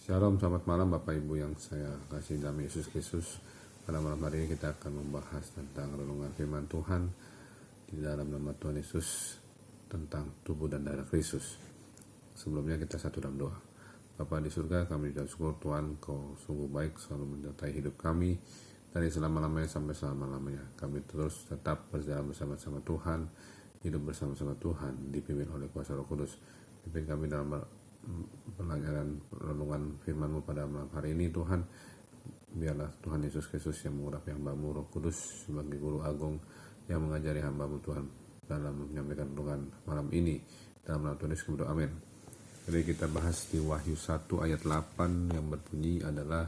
Shalom, selamat malam Bapak Ibu yang saya kasih dalam Yesus Kristus. Pada malam hari ini kita akan membahas tentang renungan firman Tuhan di dalam nama Tuhan Yesus tentang tubuh dan darah Kristus. Sebelumnya kita satu dalam doa. Bapa di surga, kami bersyukur Tuhan, Kau sungguh baik selalu menyertai hidup kami dari selama-lamanya sampai selama-lamanya. Kami terus tetap berjalan bersama-sama Tuhan, hidup bersama-sama Tuhan, dipimpin oleh kuasa Roh Kudus. Pimpin kami dalam pelajaran renungan firman-Mu pada malam hari ini Tuhan. Biarlah Tuhan Yesus Kristus yang mengurapi hamba-Mu, Roh Kudus sebagai guru agung yang mengajari hamba-Mu Tuhan dalam menyampaikan renungan malam ini. Dalam nama Tuhan Yesus berdoa, amin. Jadi kita bahas di Wahyu 1 ayat 8 yang berbunyi adalah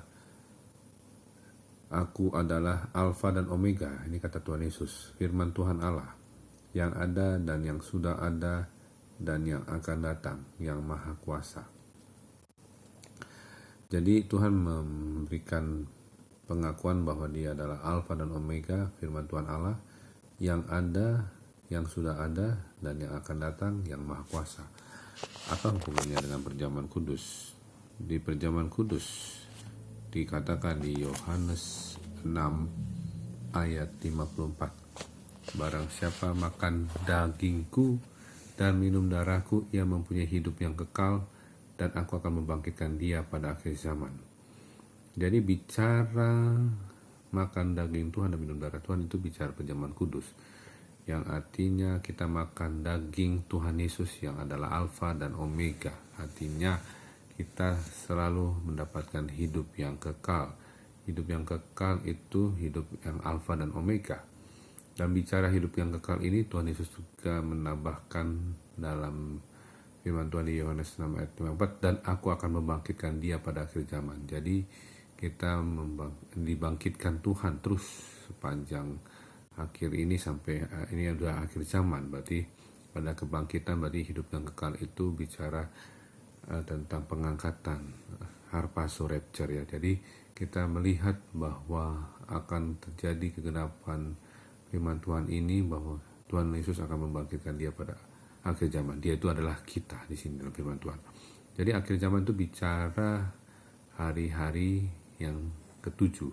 Aku adalah Alfa dan Omega. Ini kata Tuhan Yesus, firman Tuhan Allah yang ada dan yang sudah ada dan yang akan datang, yang maha kuasa. Jadi Tuhan memberikan pengakuan bahwa Dia adalah Alfa dan Omega, firman Tuhan Allah yang ada, yang sudah ada, dan yang akan datang, yang maha kuasa. Apa hubungannya dengan perjamuan kudus? Di perjamuan kudus dikatakan di Yohanes 6 ayat 54, barang siapa makan dagingku dan minum darahku, ia mempunyai hidup yang kekal, dan aku akan membangkitkan dia pada akhir zaman. Jadi bicara makan daging Tuhan dan minum darah Tuhan itu bicara perjamuan kudus, yang artinya kita makan daging Tuhan Yesus yang adalah Alfa dan Omega. Artinya kita selalu mendapatkan hidup yang kekal. Hidup yang kekal itu hidup yang Alfa dan Omega. Dan bicara hidup yang kekal ini, Tuhan Yesus juga menambahkan dalam firman Tuhan di Yohanes 6 ayat 54, dan aku akan membangkitkan dia pada akhir zaman. Jadi kita dibangkitkan Tuhan terus sepanjang akhir ini sampai ini adalah akhir zaman. Berarti pada kebangkitan, berarti hidup yang kekal itu bicara tentang pengangkatan, harpazo rapture ya. Jadi kita melihat bahwa akan terjadi kegenapan firman Tuhan ini, bahwa Tuhan Yesus akan membangkitkan dia pada akhir zaman. Dia itu adalah kita di sini dalam firman Tuhan. Jadi akhir zaman itu bicara hari-hari yang ketujuh,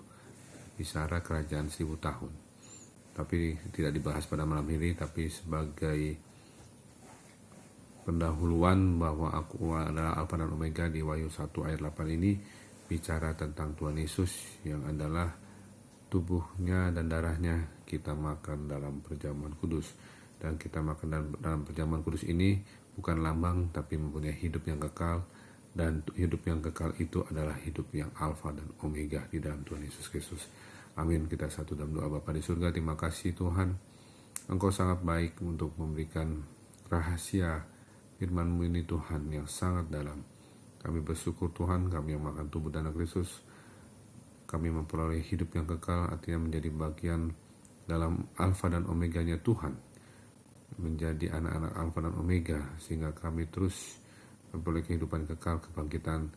bicara kerajaan 1000 tahun. Tapi tidak dibahas pada malam ini, tapi sebagai pendahuluan bahwa aku adalah Alfa dan Omega di Wahyu 1 ayat 8 ini bicara tentang Tuhan Yesus yang adalah tubuhnya dan darahnya kita makan dalam perjamuan kudus. Dan kita makan dalam perjamuan kudus ini bukan lambang, tapi mempunyai hidup yang kekal. Dan hidup yang kekal itu adalah hidup yang Alfa dan Omega di dalam Tuhan Yesus Kristus. Amin. Kita satu dalam doa. Bapa di surga, terima kasih Tuhan, Engkau sangat baik untuk memberikan rahasia firman-Mu ini Tuhan yang sangat dalam. Kami bersyukur Tuhan, kami yang makan tubuh dan darah Kristus, kami memperoleh hidup yang kekal, artinya menjadi bagian dalam Alfa dan Omeganya Tuhan, menjadi anak-anak Alfa dan Omega, sehingga kami terus memperoleh kehidupan kekal, kebangkitan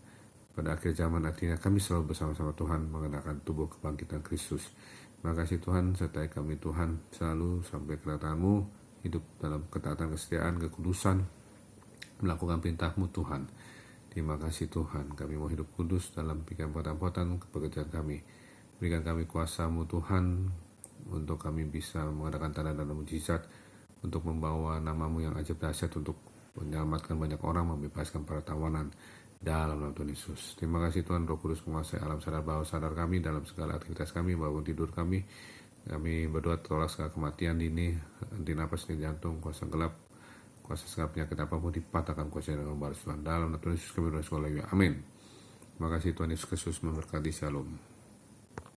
pada akhir zaman. Artinya kami selalu bersama-sama Tuhan mengenakan tubuh kebangkitan Kristus. Terima kasih Tuhan, sertai kami Tuhan selalu sampai kedatangan-Mu, hidup dalam ketaatan, kesetiaan, kekudusan, melakukan perintah-Mu Tuhan. Terima kasih Tuhan, kami mau hidup kudus dalam pikiran perbuatan pekerjaan kami. Berikan kami kuasa-Mu Tuhan, untuk kami bisa mengadakan tanda dan mujizat, untuk membawa nama-Mu yang ajaib dahsyat, untuk menyelamatkan banyak orang, membebaskan para tawanan dalam nama Tuhan Yesus. Terima kasih Tuhan, Roh Kudus menguasai alam sadar bawah sadar kami dalam segala aktivitas kami, bangun tidur kami. Kami berdoa tolak segala kematian dini, henti napas, henti jantung, kuasa gelap, kuasa segala penyakit apapun dipatahkan kuasa dengan balas Tuhan. Dalam nama Tuhan Yesus kami berdoa sekali lagi. Amin. Terima kasih Tuhan Yesus Kristus memberkati. Shalom.